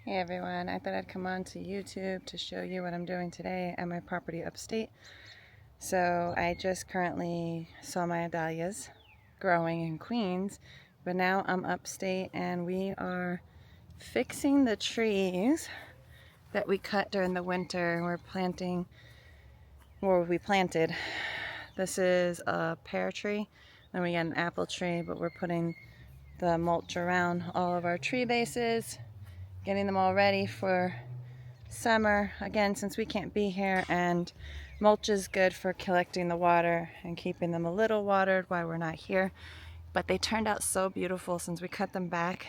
Hey everyone, I thought I'd come on to YouTube to show you what I'm doing today at my property upstate. So I just currently saw my dahlias growing in Queens, but now I'm upstate and we are fixing the trees that we cut during the winter. We're planting, or we planted. This is a pear tree, then we got an apple tree, but we're putting the mulch around all of our tree bases, getting them all ready for summer. Again, since we can't be here, and mulch is good for collecting the water and keeping them a little watered while we're not here. But they turned out so beautiful since we cut them back.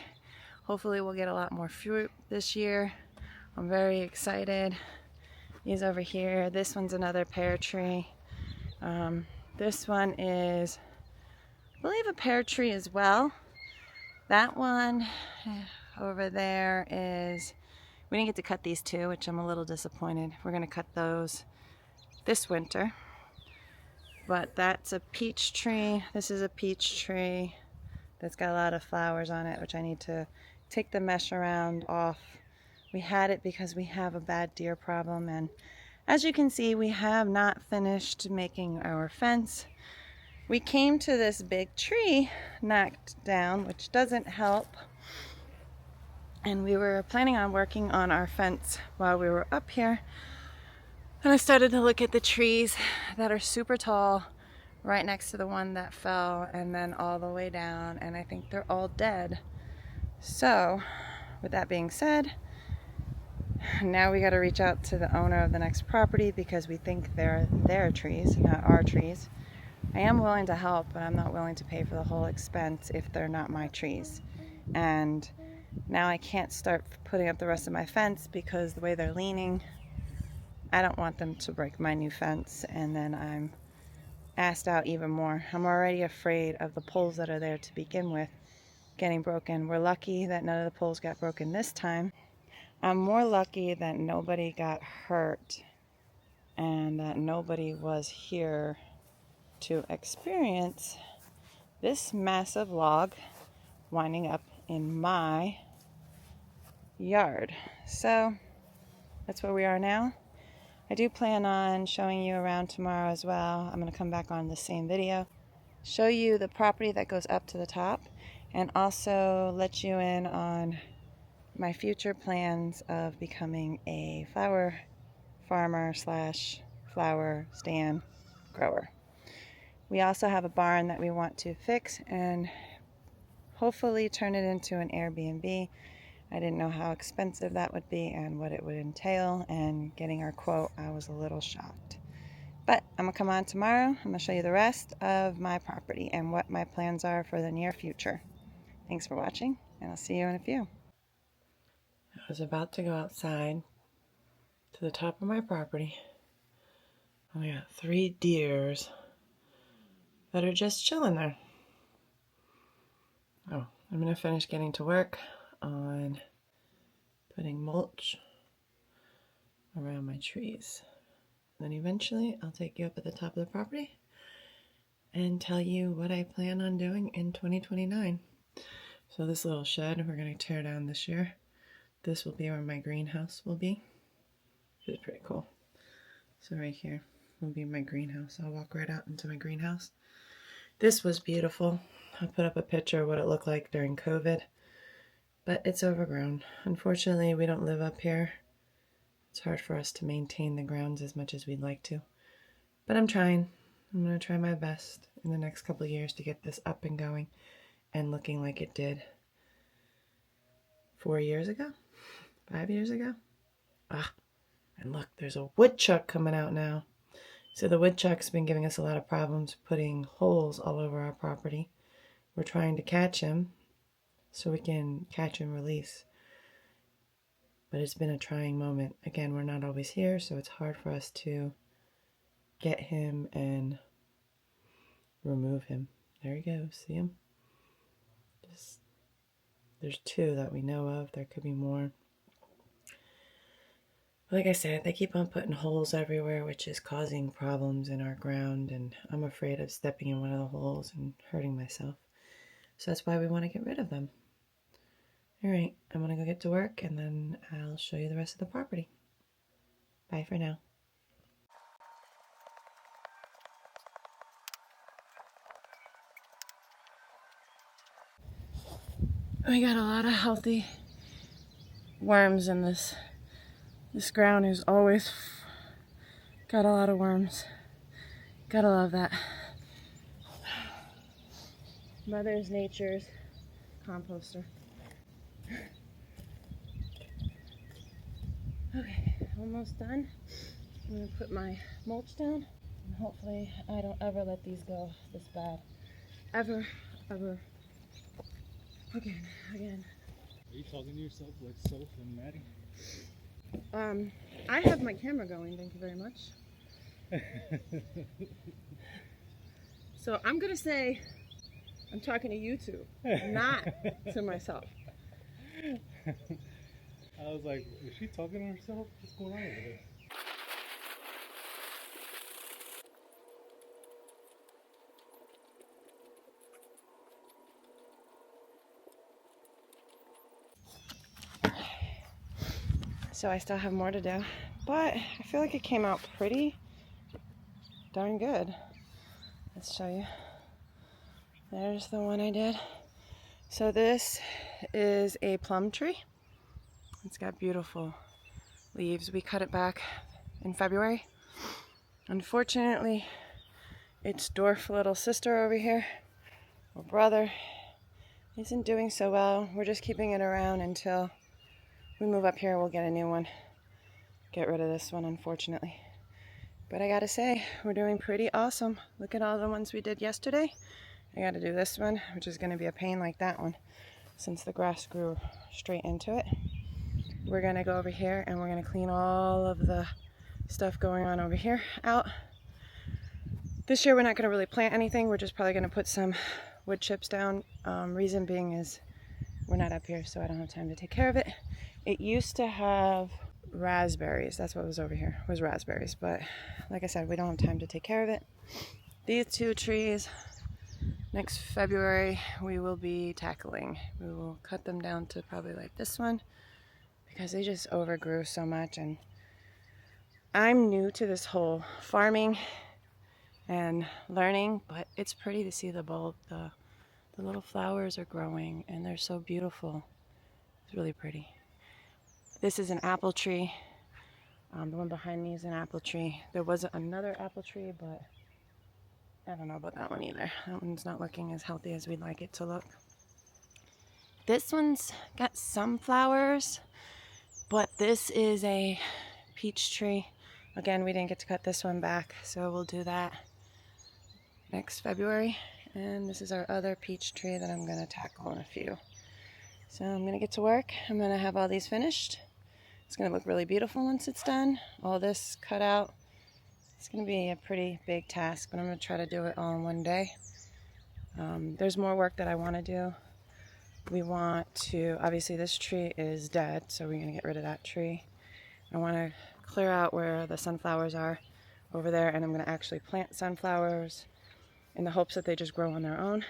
Hopefully we'll get a lot more fruit this year. I'm very excited. These over here, this one's another pear tree. This one is, I believe, a pear tree as well. That one over there is, we didn't get to cut these two, which I'm a little disappointed. We're going to cut those this winter. But that's a peach tree. This is a peach tree that's got a lot of flowers on it, which I need to take the mesh around off. We had it because we have a bad deer problem, and as you can see, we have not finished making our fence. We came to this big tree knocked down, which doesn't help. And we were planning on working on our fence while we were up here. And I started to look at the trees that are super tall right next to the one that fell, and then all the way down, and I think they're all dead. So, with that being said, now we got to reach out to the owner of the next property because we think they're their trees, not our trees. I am willing to help, but I'm not willing to pay for the whole expense if they're not my trees. And now I can't start putting up the rest of my fence because the way they're leaning, I don't want them to break my new fence, and then I'm asked out even more. I'm already afraid of the poles that are there to begin with getting broken. We're lucky that none of the poles got broken this time. I'm more lucky that nobody got hurt and that nobody was here to experience this massive log winding up in my yard. So that's where we are now. I do plan on showing you around tomorrow as well. I'm going to come back on the same video, show you the property that goes up to the top, and also let you in on my future plans of becoming a flower farmer slash flower stand grower. We also have a barn that we want to fix and hopefully turn it into an Airbnb. I didn't know how expensive that would be and what it would entail, and getting our quote, I was a little shocked. But I'm going to come on tomorrow. I'm going to show you the rest of my property and what my plans are for the near future. Thanks for watching, and I'll see you in a few. I was about to go outside to the top of my property. I got 3 deers that are just chilling there. Oh, I'm going to finish getting to work on putting mulch around my trees. Then eventually I'll take you up at the top of the property and tell you what I plan on doing in 2029. So this little shed we're going to tear down this year. This will be where my greenhouse will be. It's pretty cool. So right here will be my greenhouse. I'll walk right out into my greenhouse. This was beautiful. I put up a picture of what it looked like during COVID, but it's overgrown. Unfortunately, we don't live up here. It's hard for us to maintain the grounds as much as we'd like to, but I'm trying. I'm going to try my best in the next couple of years to get this up and going and looking like it did 4 years ago, 5 years ago. And look, there's a woodchuck coming out now. So the woodchuck's been giving us a lot of problems putting holes all over our property. We're trying to catch him so we can catch and release. But it's been a trying moment. Again, we're not always here, so it's hard for us to get him and remove him. There he goes. See him? There's 2 that we know of. There could be more. Like I said, they keep on putting holes everywhere, which is causing problems in our ground, and I'm afraid of stepping in one of the holes and hurting myself. So that's why we want to get rid of them. Alright, I'm gonna go get to work and then I'll show you the rest of the property. Bye for now. We got a lot of healthy worms in this ground is always got a lot of worms. Gotta love that. Mother's Nature's composter. Okay, almost done. I'm gonna put my mulch down and hopefully I don't ever let these go this bad. Ever. Again. Are you talking to yourself like Soph and Maddie? I have my camera going, thank you very much. So I'm gonna say I'm talking to you two, not to myself. I was like, is she talking to herself? What's going on over there? So I still have more to do, but I feel like it came out pretty darn good. Let's show you. There's the one I did. So this is a plum tree. It's got beautiful leaves. We cut it back in February. Unfortunately, its dwarf little sister over here, or brother, isn't doing so well. We're just keeping it around until we move up here. We'll get a new one. Get rid of this one, unfortunately. But I gotta say, we're doing pretty awesome. Look at all the ones we did yesterday. I gotta do this one, which is gonna be a pain like that one, since the grass grew straight into it. We're gonna go over here and we're gonna clean all of the stuff going on over here out. This year we're not gonna really plant anything. We're just probably gonna put some wood chips down. Reason being is we're not up here, so I don't have time to take care of it. It used to have raspberries. That's what was over here, was raspberries. But like I said, we don't have time to take care of it. These two trees, next February, we will be tackling. We will cut them down to probably like this one because they just overgrew so much. And I'm new to this whole farming and learning, but it's pretty to see the bulb. The little flowers are growing and they're so beautiful. It's really pretty. This is an apple tree. The one behind me is an apple tree. There was another apple tree, but I don't know about that one either. That one's not looking as healthy as we'd like it to look. This one's got some flowers, but this is a peach tree. Again, we didn't get to cut this one back, so we'll do that next February. And this is our other peach tree that I'm gonna tackle in a few. So I'm gonna get to work. I'm gonna have all these finished. It's gonna look really beautiful once it's done. All this cut out. It's gonna be a pretty big task, but I'm gonna try to do it all in one day. There's more work that I wanna do. We want to, obviously this tree is dead, so we're gonna get rid of that tree. I wanna clear out where the sunflowers are over there, and I'm gonna actually plant sunflowers in the hopes that they just grow on their own.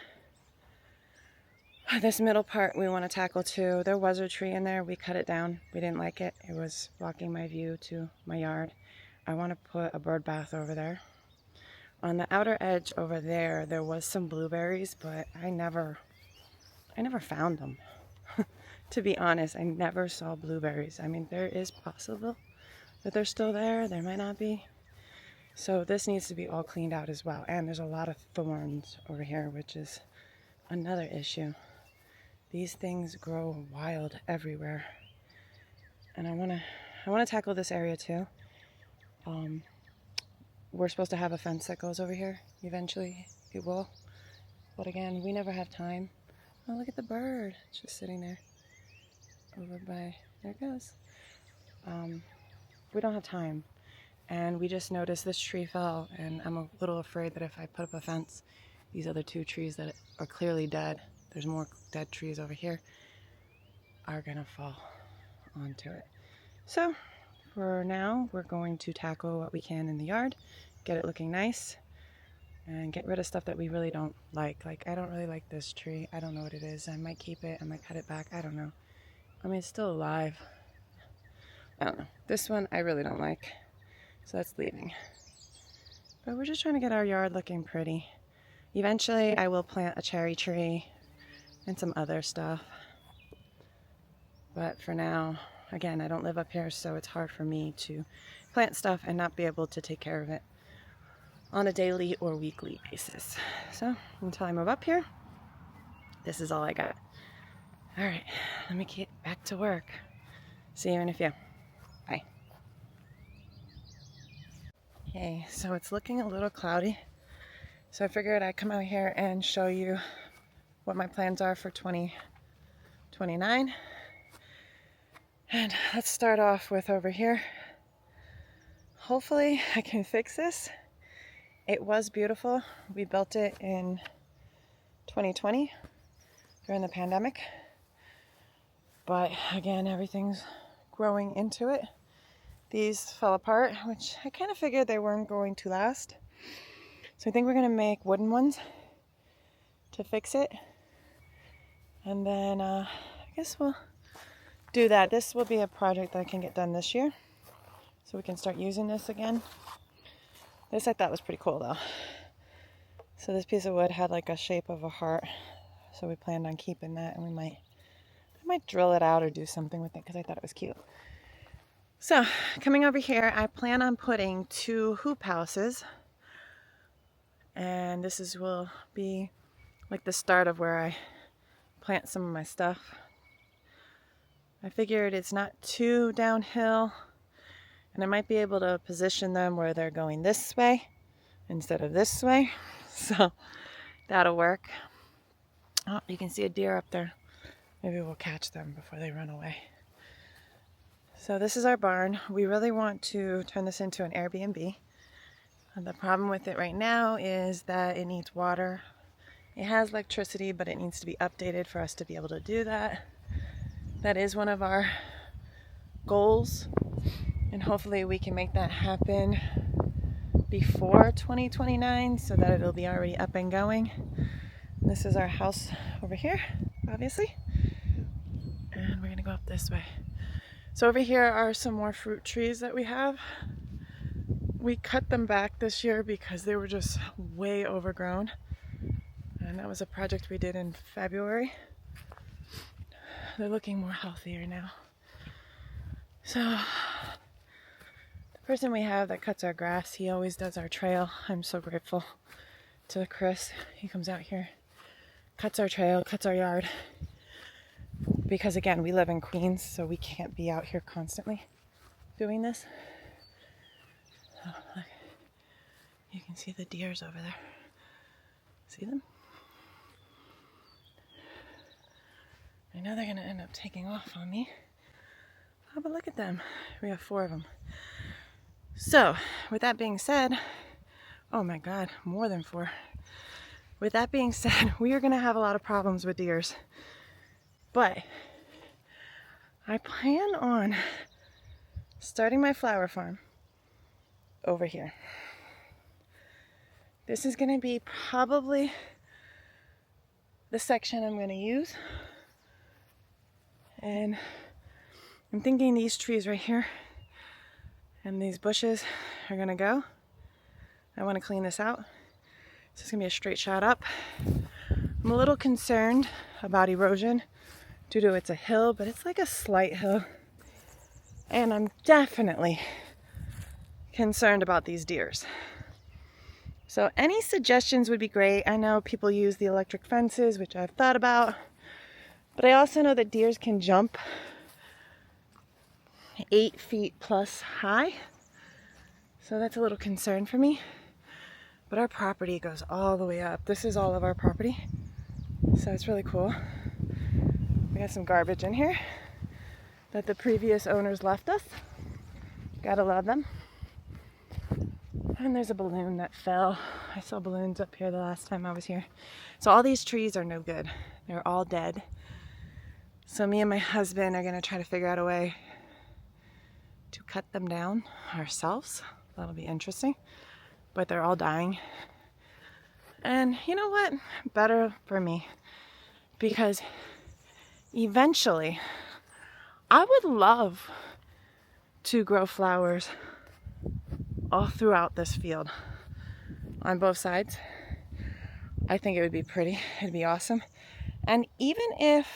This middle part we want to tackle too. There was a tree in there. We cut it down. We didn't like it. It was blocking my view to my yard. I want to put a bird bath over there. On the outer edge over there, there was some blueberries, but I never found them. To be honest, I never saw blueberries. I mean, there is possible that they're still there. There might not be. So this needs to be all cleaned out as well. And there's a lot of thorns over here, which is another issue. These things grow wild everywhere. And I wanna tackle this area too. We're supposed to have a fence that goes over here. Eventually it will. But again, we never have time. Oh, look at the bird. It's just sitting there. Over by, there it goes. We don't have time. And we just noticed this tree fell, and I'm a little afraid that if I put up a fence, these other two trees that are clearly dead, there's more dead trees over here, are gonna fall onto it. So for now, we're going to tackle what we can in the yard, get it looking nice, and get rid of stuff that we really don't like. Like, I don't really like this tree. I don't know what it is. I might keep it, I might cut it back, I don't know. I mean, it's still alive. I don't know. This one I really don't like, so that's leaving. But we're just trying to get our yard looking pretty. Eventually I will plant a cherry tree and some other stuff. But for now, again, I don't live up here, so it's hard for me to plant stuff and not be able to take care of it on a daily or weekly basis. So until I move up here, this is all I got. All right, let me get back to work. See you in a few. Bye. Okay, so it's looking a little cloudy. So I figured I'd come out here and show you what my plans are for 2029. And let's start off with over here. Hopefully I can fix this. It was beautiful. We built it in 2020 during the pandemic. But again, everything's growing into it. These fell apart, which I kind of figured they weren't going to last. So I think we're going to make wooden ones to fix it. And then I guess we'll do that. This will be a project that I can get done this year, so we can start using this again. This I thought was pretty cool though. So this piece of wood had like a shape of a heart, so we planned on keeping that, and I might drill it out or do something with it because I thought it was cute. So coming over here, I plan on putting 2 hoop houses, and this will be like the start of where I plant some of my stuff. I figured it's not too downhill, and I might be able to position them where they're going this way instead of this way. So that'll work. Oh, you can see a deer up there. Maybe we'll catch them before they run away. So this is our barn. We really want to turn this into an Airbnb. And the problem with it right now is that it needs water. It has electricity, but it needs to be updated for us to be able to do that. That is one of our goals, and hopefully we can make that happen before 2029 so that it'll be already up and going. And this is our house over here, obviously, and we're gonna go up this way. So over here are some more fruit trees that we have. We cut them back this year because they were just way overgrown, and that was a project we did in February. They're looking more healthier now. So the person we have that cuts our grass, he always does our trail. I'm so grateful to Chris. He comes out here, cuts our trail, cuts our yard. Because again, we live in Queens, so we can't be out here constantly doing this. So look, you can see the deers over there. See them? I know they're going to end up taking off on me. Oh, but look at them. We have 4 of them. So, with that being said, oh my God, more than 4. With that being said, we are going to have a lot of problems with deers. But I plan on starting my flower farm over here. This is going to be probably the section I'm going to use. And I'm thinking these trees right here and these bushes are gonna go. I want to clean this out. So it's gonna be a straight shot up. I'm a little concerned about erosion due to it's a hill, but it's like a slight hill. And I'm definitely concerned about these deers. So any suggestions would be great. I know people use the electric fences, which I've thought about. But I also know that deers can jump 8 feet plus high. So that's a little concern for me. But our property goes all the way up. This is all of our property. So it's really cool. We got some garbage in here that the previous owners left us. Gotta love them. And there's a balloon that fell. I saw balloons up here the last time I was here. So all these trees are no good. They're all dead. So me and my husband are going to try to figure out a way to cut them down ourselves. That'll be interesting. But they're all dying. And you know what? Better for me. Because eventually I would love to grow flowers all throughout this field on both sides. I think it would be pretty. It'd be awesome. And even if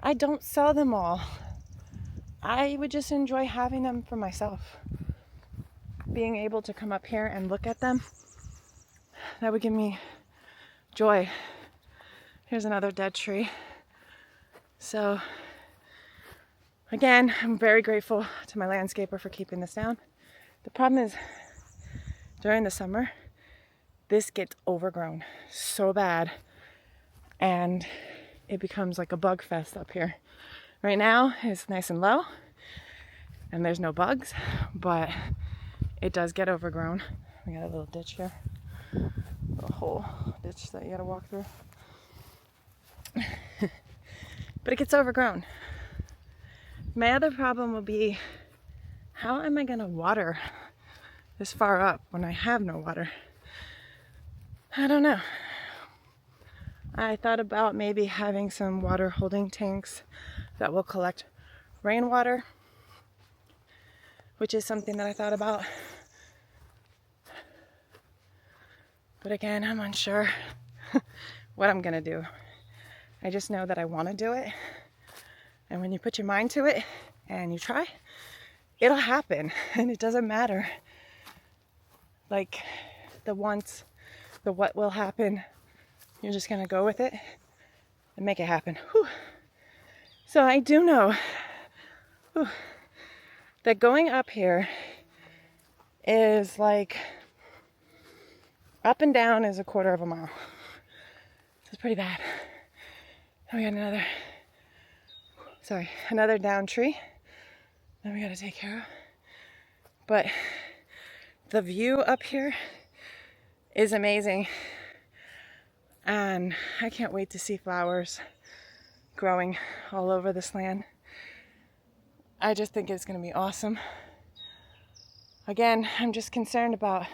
I don't sell them all, I would just enjoy having them for myself. Being able to come up here and look at them, that would give me joy. Here's another dead tree. So again, I'm very grateful to my landscaper for keeping this down. The problem is during the summer, this gets overgrown so bad and it becomes like a bug fest up here. Right now it's nice and low and there's no bugs, but it does get overgrown. We got a little ditch here, a whole ditch that you gotta walk through. But it gets overgrown. My other problem will be, how am I gonna water this far up when I have no water? I don't know. I thought about maybe having some water holding tanks that will collect rainwater, which is something that I thought about. But again, I'm unsure what I'm gonna do. I just know that I want to do it. And when you put your mind to it and you try, it'll happen. And it doesn't matter. Like the what will happen. You're just gonna go with it and make it happen. Whew. So I do know that going up here is like up and down is 1/4 of a mile. So it's pretty bad. Then we got another down tree that we gotta take care of. But the view up here is amazing. And I can't wait to see flowers growing all over this land. I just think it's gonna be awesome. Again, I'm just concerned about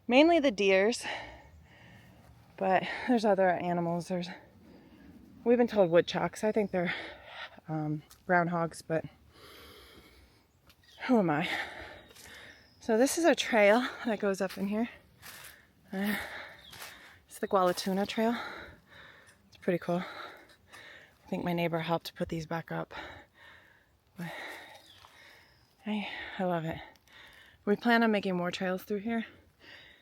mainly the deers, but there's other animals. We've been told woodchucks. I think they're groundhogs, but who am I? So this is a trail that goes up in here. It's the Gualotuna trail. It's pretty cool. I think my neighbor helped put these back up. But I love it. We plan on making more trails through here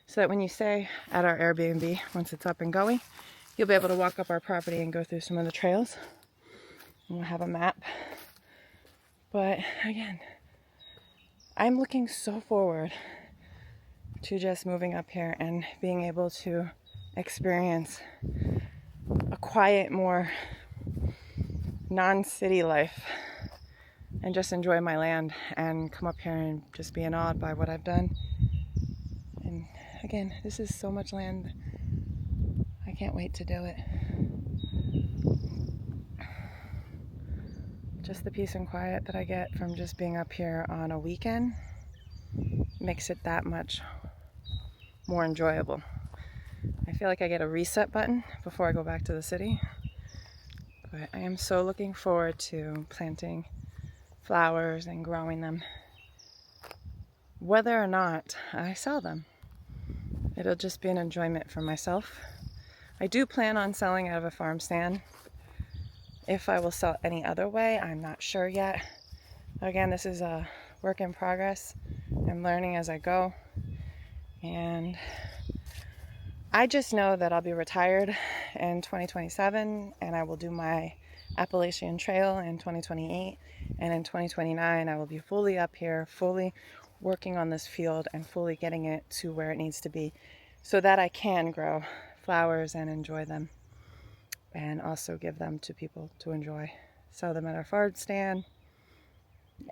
so that when you stay at our Airbnb, once it's up and going, you'll be able to walk up our property and go through some of the trails. And we'll have a map. But again, I'm looking so forward to just moving up here and being able to experience a quiet, more non-city life and just enjoy my land and come up here and just be awed by what I've done. And again, this is so much land. I can't wait to do it. Just the peace and quiet that I get from just being up here on a weekend makes it that much more enjoyable. I feel like I get a reset button before I go back to the city. But I am so looking forward to planting flowers and growing them. Whether or not I sell them, it'll just be an enjoyment for myself. I do plan on selling out of a farm stand. If I will sell any other way, I'm not sure yet. Again, this is a work in progress. I'm learning as I go. And I just know that I'll be retired in 2027 and I will do my Appalachian Trail in 2028. And in 2029, I will be fully up here, fully working on this field and fully getting it to where it needs to be so that I can grow flowers and enjoy them and also give them to people to enjoy. Sell them at our farm stand. Yeah.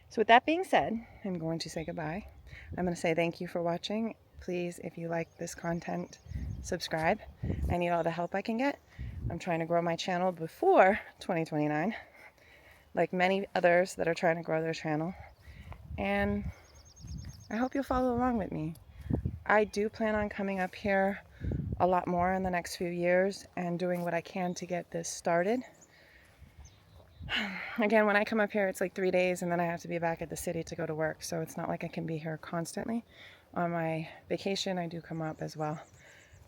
So with that being said, I'm going to say goodbye. I'm going to say thank you for watching. Please, if you like this content, subscribe. I need all the help I can get. I'm trying to grow my channel before 2029, like many others that are trying to grow their channel. And I hope you'll follow along with me. I do plan on coming up here a lot more in the next few years and doing what I can to get this started. Again, when I come up here, it's like 3 days, and then I have to be back at the city to go to work. So it's not like I can be here constantly. On my vacation, I do come up as well.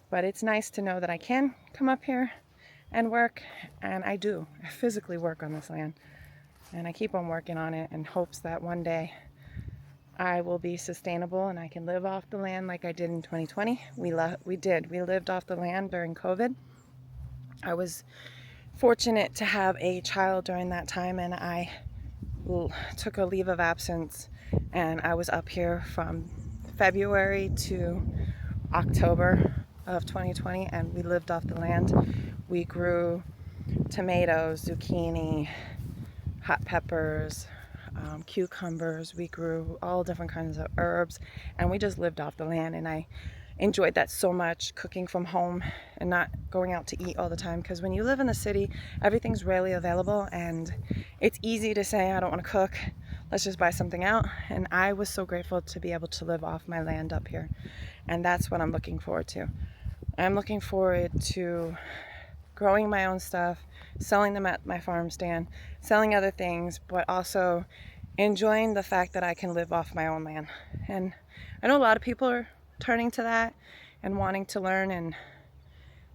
But it's nice to know that I can come up here and work, and I do. I physically work on this land, and I keep on working on it in hopes that one day I will be sustainable and I can live off the land like I did in 2020. We lived off the land during COVID. I was fortunate to have a child during that time, and I took a leave of absence, and I was up here from February to October of 2020, and we lived off the land. We grew tomatoes, zucchini, hot peppers, cucumbers. We grew all different kinds of herbs, and we just lived off the land, and I enjoyed that so much, cooking from home and not going out to eat all the time, because when you live in the city, everything's rarely available, and it's easy to say, I don't want to cook, let's just buy something out. And I was so grateful to be able to live off my land up here, and that's what I'm looking forward to. I'm looking forward to growing my own stuff, selling them at my farm stand, selling other things, but also enjoying the fact that I can live off my own land. And I know a lot of people are turning to that and wanting to learn and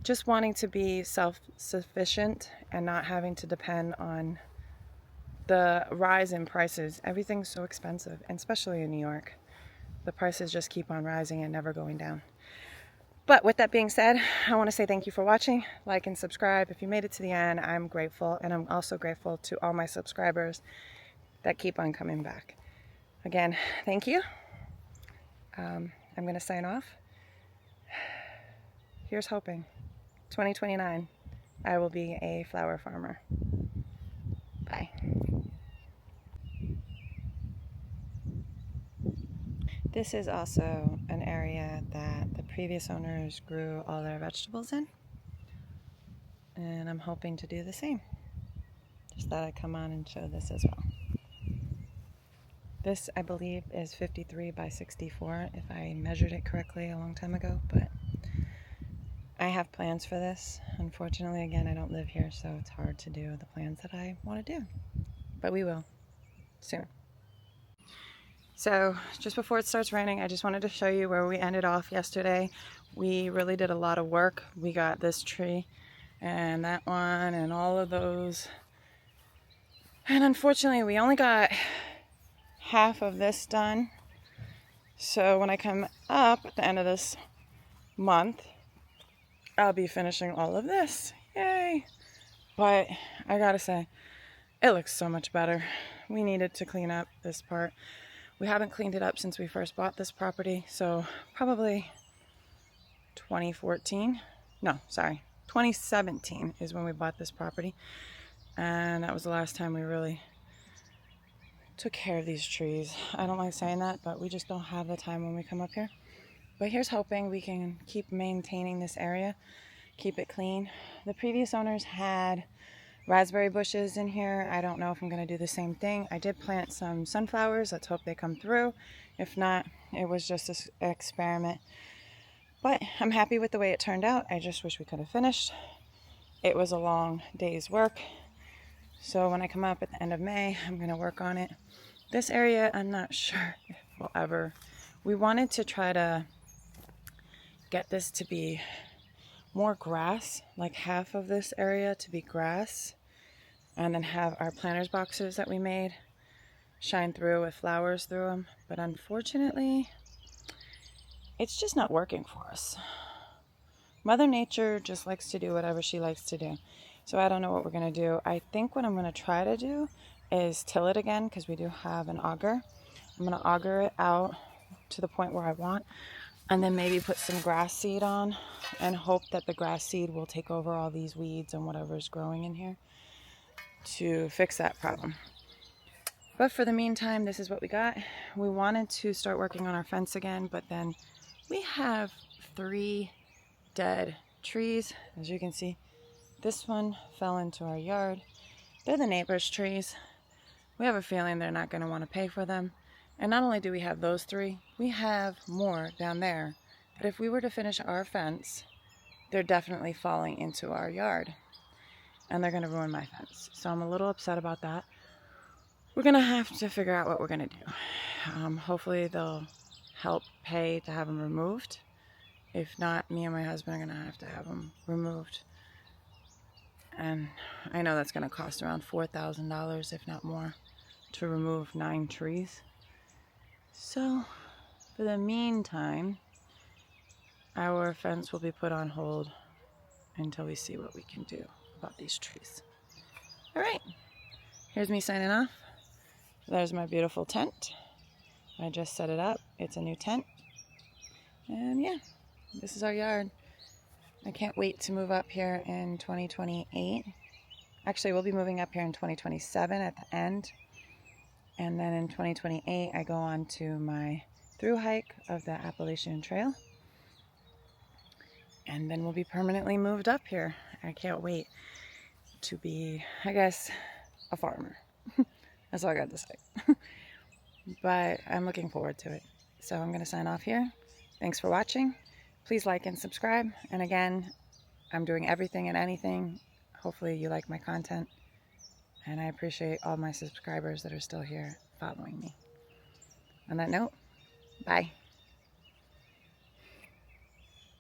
just wanting to be self-sufficient and not having to depend on the rise in prices. Everything's so expensive, and especially in New York. The prices just keep on rising and never going down. But with that being said, I want to say thank you for watching. Like and subscribe. If you made it to the end, I'm grateful. And I'm also grateful to all my subscribers that keep on coming back. Again, thank you. I'm going to sign off. Here's hoping. 2029, I will be a flower farmer. Bye. This is also an area that the previous owners grew all their vegetables in, and I'm hoping to do the same. Just thought I'd come on and show this as well. This, I believe, is 53 by 64 if I measured it correctly a long time ago, but I have plans for this. Unfortunately, again, I don't live here, so it's hard to do the plans that I want to do, but we will soon. So just before it starts raining, I just wanted to show you where we ended off yesterday. We really did a lot of work. We got this tree and that one and all of those. And unfortunately, we only got half of this done. So when I come up at the end of this month, I'll be finishing all of this. Yay! But I gotta say, it looks so much better. We needed to clean up this part. We haven't cleaned it up since we first bought this property, so probably 2017 is when we bought this property, and that was the last time we really took care of these trees. I don't like saying that, but we just don't have the time when we come up here. But here's hoping we can keep maintaining this area, keep it clean. The previous owners had raspberry bushes in here. I don't know if I'm going to do the same thing. I did plant some sunflowers. Let's hope they come through. If not, it was just an experiment. But I'm happy with the way it turned out. I just wish we could have finished. It was a long day's work. So when I come up at the end of May, I'm going to work on it. This area, I'm not sure if we'll ever... We wanted to try to get this to be more grass, like half of this area to be grass, and then have our planter's boxes that we made shine through with flowers through them. But unfortunately, it's just not working for us. Mother Nature just likes to do whatever she likes to do. So I don't know what we're going to do. I think what I'm going to try to do is till it again, because we do have an auger. I'm going to auger it out to the point where I want, and then maybe put some grass seed on and hope that the grass seed will take over all these weeds and whatever's growing in here to fix that problem. But for the meantime, this is what we got. We wanted to start working on our fence again, but then we have 3 dead trees. As you can see, this one fell into our yard. They're the neighbor's trees. We have a feeling they're not going to want to pay for them. And not only do we have those 3, we have more down there. But if we were to finish our fence, they're definitely falling into our yard. and they're going to ruin my fence. So I'm a little upset about that. We're going to have to figure out what we're going to do. Hopefully they'll help pay to have them removed. If not, me and my husband are going to have them removed. And I know that's going to cost around $4,000, if not more, to remove 9 trees. So, for the meantime, our fence will be put on hold until we see what we can do about these trees. All right, here's me signing off. There's my beautiful tent. I just set it up. It's a new tent. And yeah, this is our yard. I can't wait to move up here in 2028. Actually, we'll be moving up here in 2027 at the end. And then in 2028, I go on to my through hike of the Appalachian Trail. And then we'll be permanently moved up here. I can't wait to be, I guess, a farmer. That's all I got to say. But I'm looking forward to it. So I'm going to sign off here. Thanks for watching. Please like and subscribe. And again, I'm doing everything and anything. Hopefully you like my content. And I appreciate all my subscribers that are still here following me. On that note, bye.